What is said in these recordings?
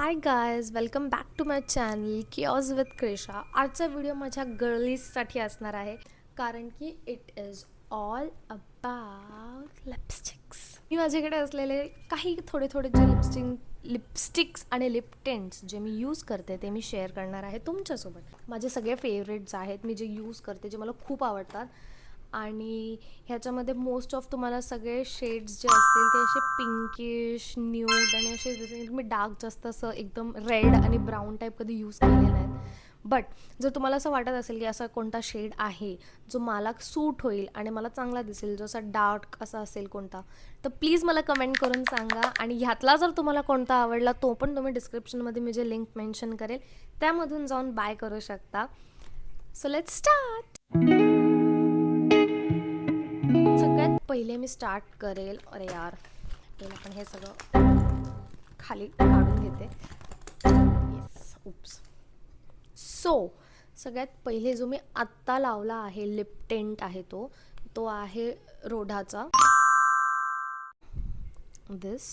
High guys, welcome back to my channel किऑज with Krisha. आजचा video माझ्या गर्लीजसाठी असणार आहे कारण की it is all about lipsticks. मी माझ्याकडे असलेले काही थोडे जे लिपस्टिक्स आणि लिप टिंट्स जे मी यूज करते ते मी शेअर करणार आहे तुमच्यासोबत. माझे सगळे फेवरेट्स आहेत, मी जे यूज करते, जे मला खूप आवडतात. आणि ह्याच्यामध्ये मोस्ट ऑफ तुम्हाला सगळे शेड्स जे असतील ते असे पिंकिश, न्यूड आणि असे, जसे मी डार्क जास्त असं एकदम रेड आणि ब्राऊन टाईप कधी यूज केले नाहीत. बट जर तुम्हाला असं वाटत असेल की असा कोणता शेड आहे जो मला सूट होईल आणि मला चांगला दिसेल, जो असा डार्क असा असेल कोणता, तर प्लीज मला कमेंट करून सांगा. आणि ह्यातला जर तुम्हाला कोणता आवडला तो पण तुम्ही डिस्क्रिप्शनमध्ये मी जे लिंक मेन्शन करेल त्यामधून जाऊन बाय करू शकता. So let's start. सगळ्यात पहिले मी स्टार्ट करेल, अरे यार पहिलं पण हे सगळं खाली काढून घेते. Yes, oops. सो सगळ्यात पहिले जो मी आत्ता लावला आहे लिप टिंट आहे तो आहे रोडाचा. दिस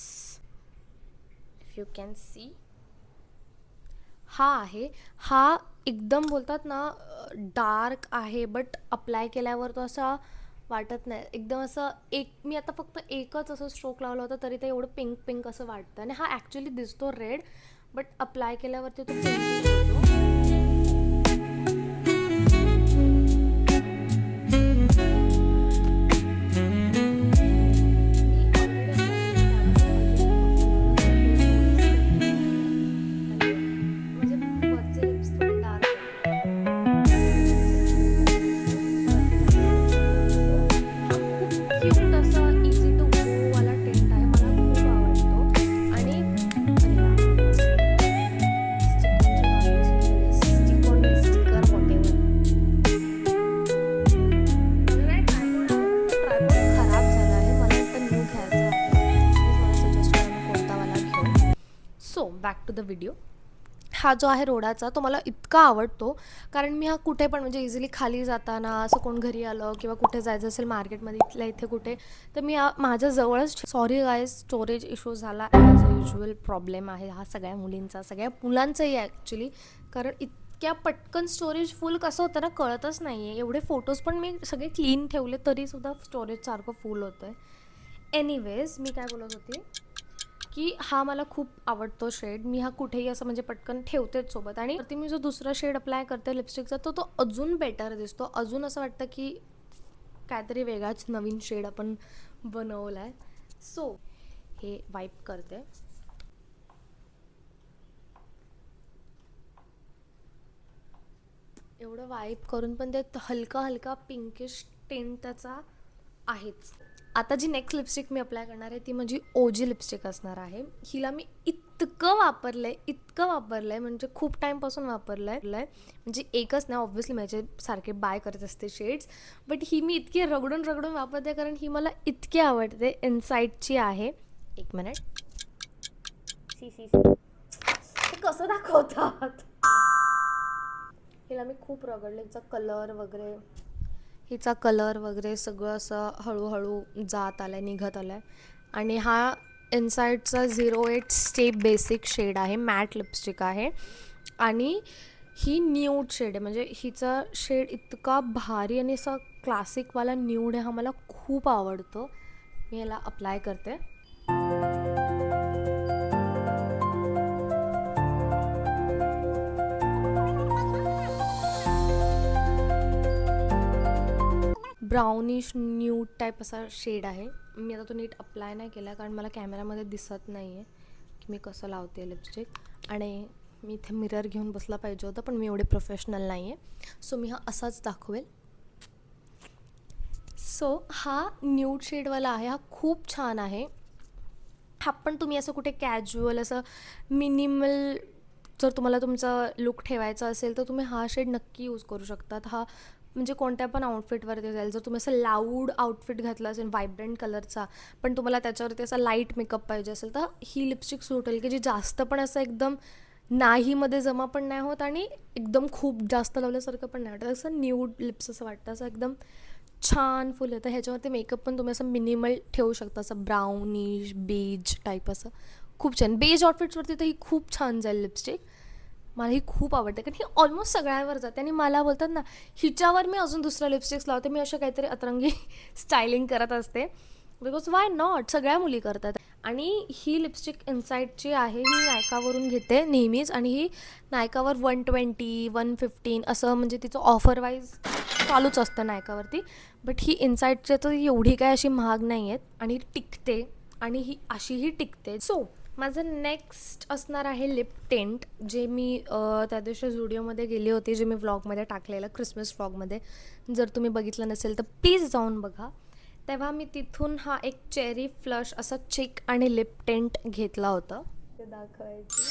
इफ यू कॅन सी, हा एकदम बोलतात ना डार्क आहे, बट अप्लाय केल्यावर तो असा वाटत नाही. एकदम असं मी आता फक्त एकच असं स्ट्रोक लावला होता तरी ते एवढं पिंक पिंक असं वाटतं. आणि हा ॲक्च्युली दिसतो रेड, बट अप्लाय केल्यावरती तो पिंक होतो. So back to the video. हा जो आहे रोडाचा तो मला इतका आवडतो कारण मी हा कुठे पण, म्हणजे इझिली खाली जाताना, असं कोण घरी आलं किंवा कुठे जायचं असेल मार्केटमध्ये इथल्या इथे कुठे, तर मी माझ्या जवळच. सॉरी गाईज, स्टोरेज इश्यू झाला, ॲज युजल प्रॉब्लेम आहे हा सगळ्या मुलींचा, सगळ्या मुलांचाही ॲक्च्युली. कारण इतक्या पटकन स्टोरेज फुल कसं होतं ना कळतच नाही आहे. एवढे फोटोज पण मी सगळे क्लीन ठेवले तरीसुद्धा स्टोरेज सारखं फुल होतं आहे. एनिवेज, मी काय बोलत होती की हा मला खूप आवडतो शेड. मी हा कुठेही असं म्हणजे पटकन ठेवतेच सोबत. आणि वरती मी जो दुसरा शेड अप्लाय करते लिपस्टिकचा तो अजून बेटर दिसतो. अजून असं वाटतं की काहीतरी वेगळाच नवीन शेड आपण बनवला आहे. सो हे वाईप करते. एवढं वाईप करून पण ते हलका पिंकिश टिंट त्याचा आहेच. आता जी नेक्स्ट लिपस्टिक मी अप्लाय करणार आहे ती माझी ओजी लिपस्टिक असणार आहे. हिला मी इतकं वापरलं आहे म्हणजे खूप टाईमपासून वापरलं आहे. म्हणजे एकच नाही, ऑब्व्हियसली माझे सारखे बाय करत असते शेड्स, बट ही मी इतकी रगडून वापरते कारण ही मला इतकी आवडते. इनसाइटची आहे. एक मिनिट, सी कसं दाखवतात. हिला मी खूप रगडले. हिचा कलर वगैरे सगळं असं हळूहळू जात आलं आहे, निघत आलं आहे. आणि हा इनसाइडचा 08 स्टेप बेसिक शेड आहे, मॅट लिपस्टिक आहे. आणि ही न्यूड शेड आहे, म्हणजे हिचा शेड इतका भारी आणि असा क्लासिकवाला न्यूड आहे. हा मला खूप आवडतो. मी ह्याला अप्लाय करते. ब्राउनिश न्यूड टाईप असा शेड आहे. मी आता तो नीट अप्लाय नाही केला कारण मला कॅमेरामध्ये दिसत नाही आहे की मी कसं लावते लिपस्टिक. आणि मी इथे मिरर घेऊन बसला पाहिजे होतं, पण मी एवढे प्रोफेशनल नाही आहे. सो मी हा असाच दाखवेल. सो हा न्यूड शेडवाला आहे. हा खूप छान आहे. हा पण तुम्ही असं कुठे कॅज्युअल असं मिनिमल जर तुम्हाला तुमचा लुक ठेवायचा असेल तर तुम्ही हा शेड नक्की यूज करू शकतात. हा म्हणजे कोणत्या पण आउटफिटवरती जाईल. जर तुम्ही असं लाऊड आउटफिट घातलं असेल व्हायब्रंट कलरचा, पण तुम्हाला त्याच्यावरती असा लाईट मेकअप पाहिजे असेल, तर ही लिपस्टिक सूट होईल की जी जास्त पण असं एकदम नाहीमध्ये जमा पण नाही होत आणि एकदम खूप जास्त लावल्यासारखं पण नाही वाटत. असं न्यूड लिप्स असं वाटतं, असं एकदम छान फुल येतं. ह्याच्यावरती मेकअप पण तुम्ही असं मिनिमल ठेवू शकता, असं ब्राउनिश बेज टाईप असं खूप छान. बेज आउटफिट्सवरती तर ही खूप छान जाईल लिपस्टिक. मला ही खूप आवडते कारण ही ऑलमोस्ट सगळ्यावर जाते आणि मला बोलतात ना, हिच्यावर मी अजून दुसऱ्या लिपस्टिक्स लावते. मी अशा काहीतरी अतरंगी स्टायलिंग करत असते. बिकॉज वाय नॉट, सगळ्या मुली करतात. आणि ही लिपस्टिक इनसाईडची आहे, ही नायकावरून घेते नेहमीच. आणि ही नायकावर 120, 115 असं म्हणजे तिचं ऑफर वाईज चालूच असतं नायकावरती. बट ही इनसाईडची तर एवढी काय अशी महाग नाही आहेत आणि टिकते आणि ही अशीही टिकते. सो माझं नेक्स्ट असणार आहे लिप टेंट, जे मी त्या दिवशी झुडिओमध्ये गेली होती, जे मी व्लॉगमध्ये टाकलेलं क्रिसमस व्लॉगमध्ये. जर तुम्ही बघितलं नसेल तर प्लीज जाऊन बघा. तेव्हा मी तिथून हा एक चेरी फ्लश असा चिक आणि लिप टेंट घेतला होता. ते दाखवायची,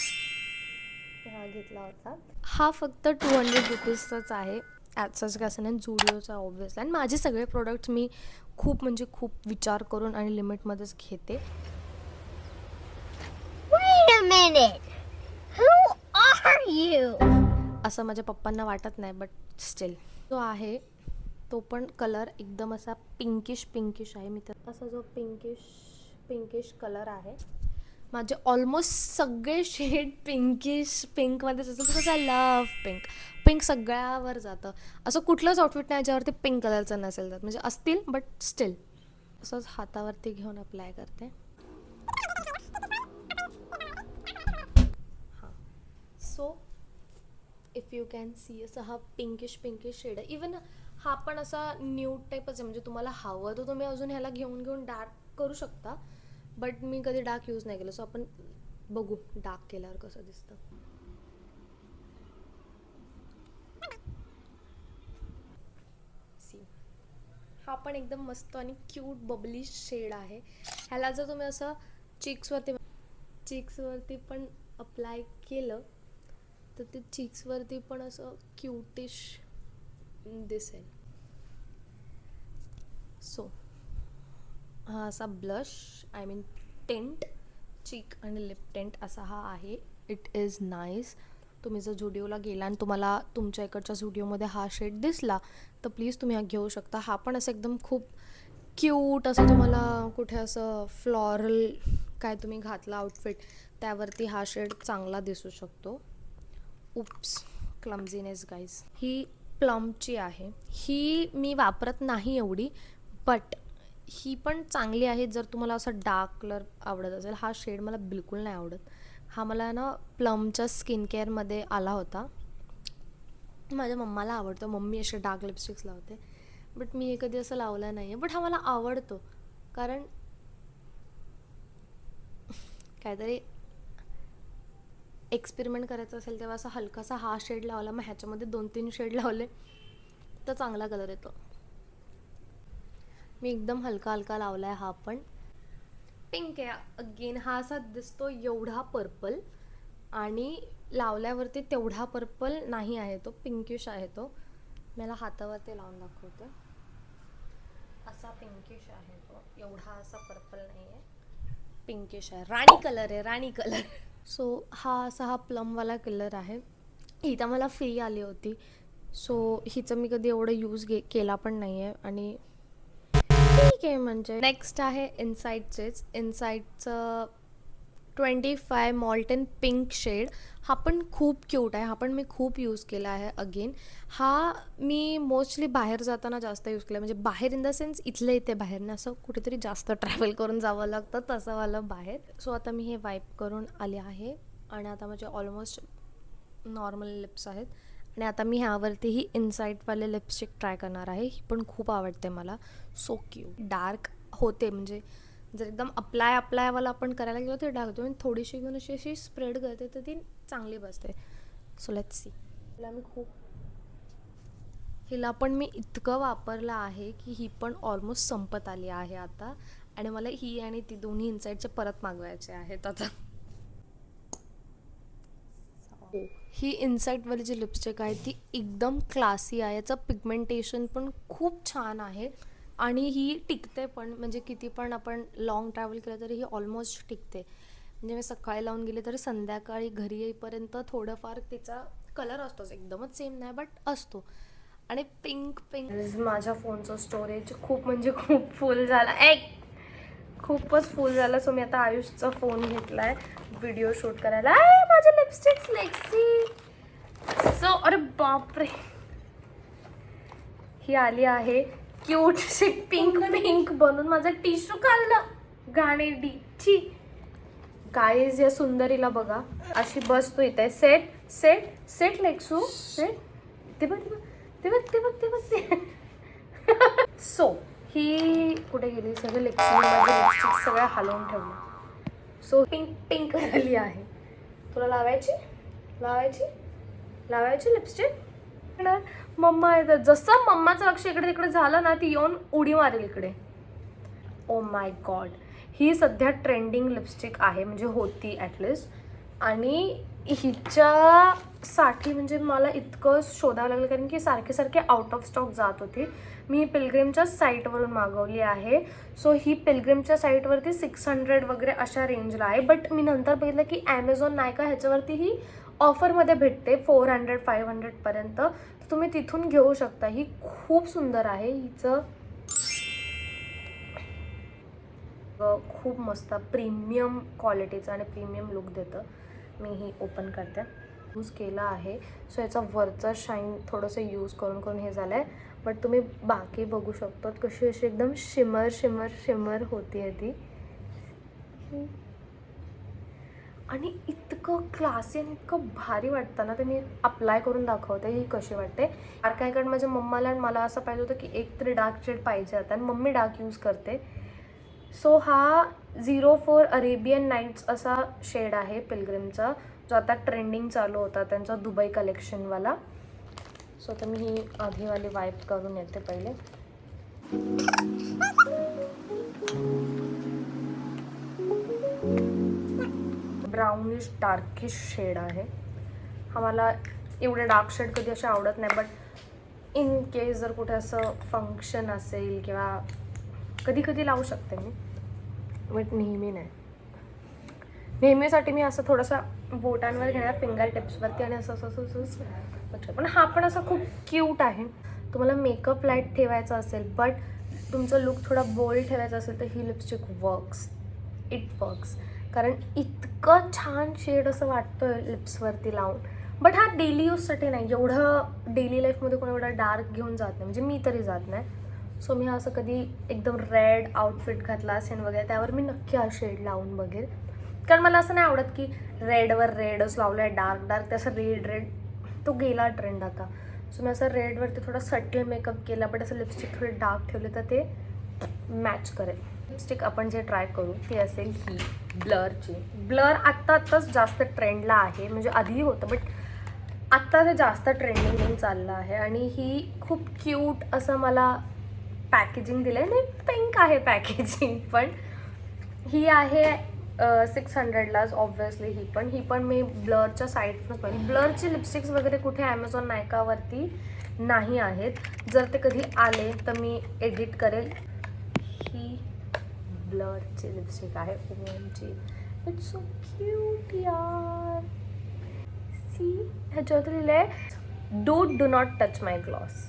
हा घेतला होता. हा फक्त 200 रुपीजचाच आहे. ॲजच कसं नाही, झुडिओचा ऑब्व्हियसली. आणि माझे सगळे प्रोडक्ट्स मी खूप म्हणजे खूप विचार करून आणि लिमिटमध्येच घेते. Wait a minute. Who are you? असं माझ्या पप्पांना वाटत नाही, बट स्टील जो आहे तो पण कलर एकदम असा पिंकिश आहे. मी तर असा जो पिंकिश कलर आहे. माझे ऑलमोस्ट सगळे शेड पिंकमध्येच असेल. तर कसं लव्ह पिंक सगळ्यावर जातं. असं कुठलंच आउटफिट नाही ज्यावरती पिंक कलरचं नसेल जात. म्हणजे असतील बट स्टील. असंच हातावरती घेऊन अप्लाय करते. हां, so if you can see असा हा पिंकिश शेड आहे. इवन हा पण असा न्यूड टाईपच आहे. म्हणजे तुम्हाला हवं तर तुम्ही अजून ह्याला घेऊन डार्क करू शकता. बट मी कधी डार्क यूज नाही केलं. सो आपण बघू डार्क केल्यावर कसं दिसतं. सी, हा पण एकदम मस्त आणि क्यूट बबली शेड आहे. ह्याला जर तुम्ही असं चिक्सवरती पण अप्लाय केलं तर ते चिक्सवरती पण असं क्यूटिश दिसेल. सो हा असा ब्लश, आय मीन टेंट, चीक आणि लिप टेंट असा हा आहे. It is nice. तुम्ही जर झुडिओला गेला आणि तुम्हाला तुमच्या इकडच्या झुडिओमध्ये हा शेड दिसला तर प्लीज तुम्ही हा घेऊ शकता. हा पण असं एकदम खूप क्यूट असं, तुम्हाला कुठे असं फ्लॉरल काय तुम्ही घातला आउटफिट त्यावरती हा शेड चांगला दिसू शकतो. Oops, क्लमझीनेस guys. ही प्लमची आहे. ही मी वापरत नाही एवढी, बट ही पण चांगली आहे जर तुम्हाला असं डार्क कलर आवडत असेल. हा शेड मला बिलकुल नाही आवडत. हा मला ना प्लमच्या स्किन केअरमध्ये आला होता. माझ्या मम्माला आवडतो, मम्मी असे डार्क लिपस्टिक्स लावते. बट मी कधी असं लावलं नाही आहे. बट हा मला आवडतो कारण काहीतरी एक्सपेरिमेंट करायचं असेल तेव्हा असा हलकासा हा शेड लावला, मग ह्याच्यामध्ये 2-3 शेड लावले तर चांगला कलर येतो. मी एकदम हलका लावला आहे. हा पण पिंक आहे अगेन. हा असा दिसतो एवढा पर्पल आणि लावल्यावरती तेवढा पर्पल नाही आहे, तो पिंकिश आहे. तो मला हातावरती लावून दाखवते. असा पिंकिश आहे तो, एवढा असा पर्पल नाही आहे, पिंकिश आहे. राणी कलर. सो हा प्लमवाला कलर आहे. ही तर मला फ्री आली होती, सो हिचं मी कधी एवढं यूज केला पण नाही आहे आणि ठीक आहे. म्हणजे नेक्स्ट आहे इनसाईडचं 25 मॉल्टन पिंक शेड. हा पण खूप क्यूट आहे. हा पण मी खूप यूज केला आहे अगेन. हा मी मोस्टली बाहेर जाताना जास्त यूज केला. म्हणजे बाहेर इन द सेन्स इथे बाहेरनं असं कुठेतरी जास्त ट्रॅव्हल करून जावं लागतं तसं वालं बाहेर. सो आता मी हे वाईप करून आले आहे आणि आता माझे ऑलमोस्ट नॉर्मल लिप्स आहेत. आणि आता मी ह्यावरती ही इनसाईडवाले लिपस्टिक ट्राय करणार आहे. ही पण खूप आवडते मला. So cute. डार्क होते म्हणजे जर एकदम अप्लायवाला आपण करायला गेलो तर डार्क होते. थोडीशी घेऊन अशी स्प्रेड करते तर ती चांगली बसते. So let's see. हिला पण मी इतकं वापरलं आहे की ही पण ऑलमोस्ट संपत आली आहे आता. आणि मला ही आणि ती दोन्ही इनसाईडचे परत मागवायचे आहेत आता. ही इनसाईडवाली जी लिपस्टिक आहे ती एकदम क्लासी आहे. याचं पिगमेंटेशन पण खूप छान आहे आणि ही टिकते पण. म्हणजे किती पण आपण लॉंग ट्रॅव्हल केलं तरी ही ऑलमोस्ट टिकते. म्हणजे मी सकाळी लावून गेले तरी संध्याकाळी घरी येईपर्यंत थोडंफार तिचा कलर असतोच, एकदमच सेम नाही बट असतो. आणि पिंक माझ्या फोनचं स्टोरेज खूप म्हणजे खूप फुल झाला, खूपच फुल झालं. सो मी आता आयुषचा फोन घेतला आहे व्हिडिओ शूट करायला. आय माझे लिपस्टिक्स लेक्सी. सो अरे बापरे, ही आली आहे क्यूटशी पिंक पिंक बनून. माझा टिश्यू खाल्लं घाणेरडीची. गाईज या सुंदरीला बघा, अशी बसतो इथे. सेट सेट सेट लेक्सू सेट. ते बघ ते बघ ते बघ ते बघ ते बघ. सो ही कुठे गेली? सगळे लिपस्टिक सगळ्या हलवून ठेवलं. सो पिंक पिंक झाली आहे. तुला लावायची लावायची लावायची लिपस्टिक. मम्मा येतात. जसं मम्माचं लक्ष इकडे तिकडे झालं ना, ती येऊन उडी मारेल इकडे. ओ माय गॉड, ही सध्या ट्रेंडिंग लिपस्टिक आहे, म्हणजे होती ॲटलिस्ट. आणि हिच्यासाठी म्हणजे मला इतकं शोधावं लागलं, कारण की सारखे सारखे आउट ऑफ स्टॉक जात होते. मी ही पिलग्रिमच्या साईटवरून मागवली आहे. सो ही पिलग्रिमच्या साईटवरती 600 वगैरे अशा रेंजला आहे. बट मी नंतर बघितलं की ॲमेझॉन नाही का, ह्याच्यावरती ही ऑफरमध्ये भेटते 400-500 पर्यंत. तुम्ही तिथून घेऊ शकता. ही खूप सुंदर आहे. हिचं खूप मस्त प्रीमियम क्वालिटीचं आणि प्रीमियम लुक देतं. मी ही ओपन करते. यूज केला आहे. सो याचा वरचा शाईन थोडंसं यूज करून करून हे झालं आहे. बट तुम्ही बाकी बघू शकतात कशी अशी एकदम शिमर शिमर शिमर होती आहे ती. आणि इतकं क्लासी आणि इतकं भारी वाटतं ना, ते मी अप्लाय करून दाखवते ही कशी वाटते. काय कारण माझ्या मम्माला आणि मला असं पाहिजे होतं की एक तरी डार्क शेड पाहिजे होता, आणि मम्मी डार्क यूज करते. सो हा 04 अरेबियन नाईट्स असा शेड आहे पिलग्रिमचा, जो आता ट्रेंडिंग चालू होता त्यांचा दुबई कलेक्शनवाला. सो तर मी ही आधीवाली वाईप करून येते पहिले. ब्राउनिश डार्किश शेड आहे हा. मला एवढे डार्क शेड कधी असे आवडत नाही, बट इन केस जर कुठे असं फंक्शन असेल किंवा कधी कधी लावू शकते मी, बट नेहमी नाही. नेहमीसाठी मी असं थोडंसं बोटांवर घेणार, फिंगर टिप्सवरती, आणि असं असं असं असं. पण हा पण असा खूप क्यूट आहे. तुम्हाला मेकअप लाईट ठेवायचा असेल बट तुमचं लुक थोडा बोल्ड ठेवायचा असेल तर ही लिपस्टिक वर्क्स. It works. कारण इतकं छान शेड असं वाटतं लिप्सवरती लावून. बट हा डेली यूजसाठी नाही. एवढं डेली लाईफमध्ये कोण एवढा डार्क घेऊन जात नाही, म्हणजे मी तरी जात नाही. सो मी असं कधी एकदम रेड आउटफिट घातला असेल वगैरे त्यावर मी नक्की हा शेड लावून बघेल. कारण मला असं नाही आवडत की रेडवर रेडच लावलं आहे, डार्क डार्क तसं रेड रेड तो गेला ट्रेंड आता. सो मी असं रेडवरती थोडा सटल मेकअप केला, बट असं लिपस्टिक थोडे डार्क ठेवले तर ते मॅच करेल. लिपस्टिक आपण जे ट्राय करू ती असेल ही ब्लरची. ब्लर आत्ताच जास्त ट्रेंडला आहे, म्हणजे आधीही होतं बट आत्ता ते जास्त ट्रेंडिंग चाललं आहे. आणि ही खूप क्यूट असं मला पॅकेजिंग दिलं आहे. नाही, पिंक आहे पॅकेजिंग, पण ही आहे 600लाच ऑब्व्हियसली. ही पण मी ब्लरच्या साईटनंच पाहिली. ब्लरची लिपस्टिक्स वगैरे कुठे ॲमेझॉन नायकावरती नाही आहेत. जर ते कधी आले तर मी एडिट करेल. ही ब्लरची लिपस्टिक आहे ओमची. इट्स सो क्यूट यार. सी, ह्याच्यावरती लिहिलं आहे do not touch my gloss.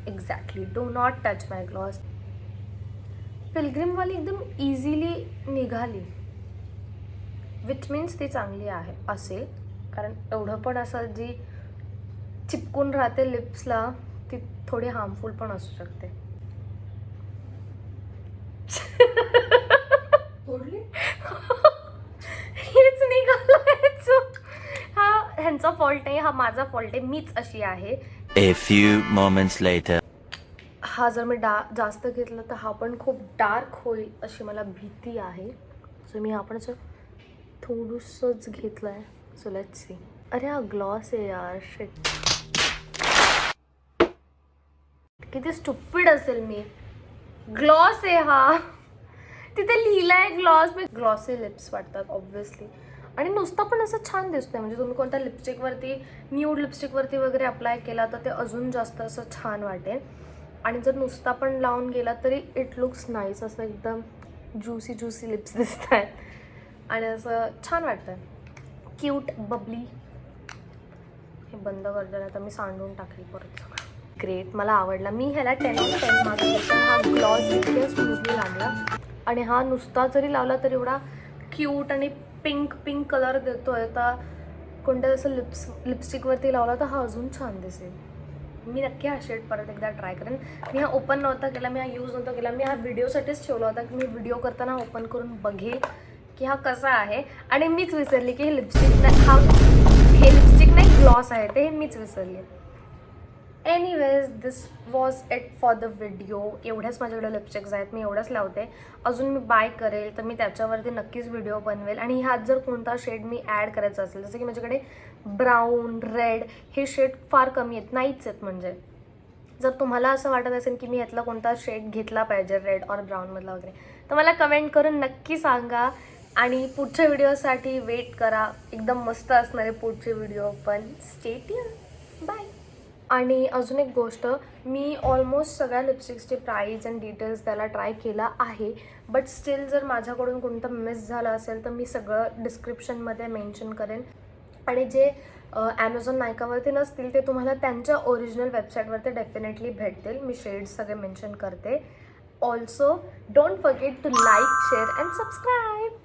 Exactly, do not touch my gloss. पिलग्रिमवाली एकदम इझिली निघाली, विच मीन्स ती चांगली आहे असेल. कारण एवढं पण असं जी चिपकून राहते लिप्सला ती थोडी हार्मफुल पण असू शकते. हेच निघालं. हा ह्यांचा फॉल्ट आहे, हा माझा फॉल्ट आहे, मीच अशी आहे. A few moments later. हा जर मी जास्त घेतला तर हा पण खूप डार्क होईल अशी मला भीती आहे. सो मी हा पण असं थोडंसंच घेतलं आहे. So let's see. अरे हा ग्लॉस आहे यार. शिट, किती स्टुपिड असेल मी. ग्लॉस आहे हा, तिथे लिहिलं आहे ग्लॉस. ग्लॉसी लिप्स वाटतात ऑब्व्हियसली. आणि नुसता पण असं छान दिसतंय. म्हणजे तुम्ही कोणत्या लिपस्टिकवरती, न्यूड लिपस्टिकवरती वगैरे अप्लाय केला तर ते अजून जास्त असं छान वाटेल. आणि जर नुसता पण लावून गेला तरी इट लुक्स नाईस. असं एकदम ज्युसी ज्युसी लिप्स दिसत आहेत आणि असं छान वाटतं, क्यूट बबली. हे बंद करते ना तर मी सांडून टाकेल परत सगळं. ग्रेट, मला आवडला. मी ह्याला 10/10 मार्क्स देते. हा ग्लॉस इतक्या स्मूथली लागला. आणि हा नुसता जरी लावला तरी एवढा क्यूट आणि पिंक कलर देतोय तर कोणत्या असं लिपस्टिकवरती लावला तर हा अजून छान दिसेल. मी नक्की हा शेड परत एकदा ट्राय करेन. मी हा ओपन नव्हता केला, मी हा यूज नव्हता केला, मी हा व्हिडिओसाठीच ठेवला होता की मी व्हिडिओ करताना ओपन करून बघेल की हा कसा आहे. आणि मीच विसरली की हे लिपस्टिक नाही ग्लॉस आहे ते मीच विसरली. Anyways this was it for the video. एवढ्याच माझ्याकडे लिपस्टिक्स आहेत, मी एवढंच लावते. अजून मी बाय करेल तर मी त्याच्यावरती नक्कीच व्हिडिओ बनवेल. आणि ह्यात जर कोणता शेड मी ॲड करायचा असेल, जसं की माझ्याकडे ब्राऊन रेड हे शेड फार कमी आहेत, नाहीच आहेत. म्हणजे जर तुम्हाला असं वाटत असेल की मी ह्यातला कोणता शेड घेतला पाहिजे रेड और ब्राऊनमधला वगैरे, तर मला कमेंट करून नक्की सांगा. आणि पुढच्या व्हिडिओसाठी वेट करा, एकदम मस्त असणार आहे पुढचे व्हिडिओ पण. Stay tune, bye. आणि अजून एक गोष्ट, मी ऑलमोस्ट सगळ्या लिपस्टिक्सचे प्राईस अँड डिटेल्स त्याला ट्राय केला आहे. बट स्टील जर माझ्याकडून कोणतं मिस झालं असेल तर मी सगळं डिस्क्रिप्शनमध्ये मेन्शन करेन. आणि जे ॲमेझॉन नायकावरती नसतील ते तुम्हाला त्यांच्या ओरिजिनल वेबसाईटवरती डेफिनेटली भेटतील. मी शेड्स सगळे मेन्शन करते. Also don't forget to like, share and subscribe.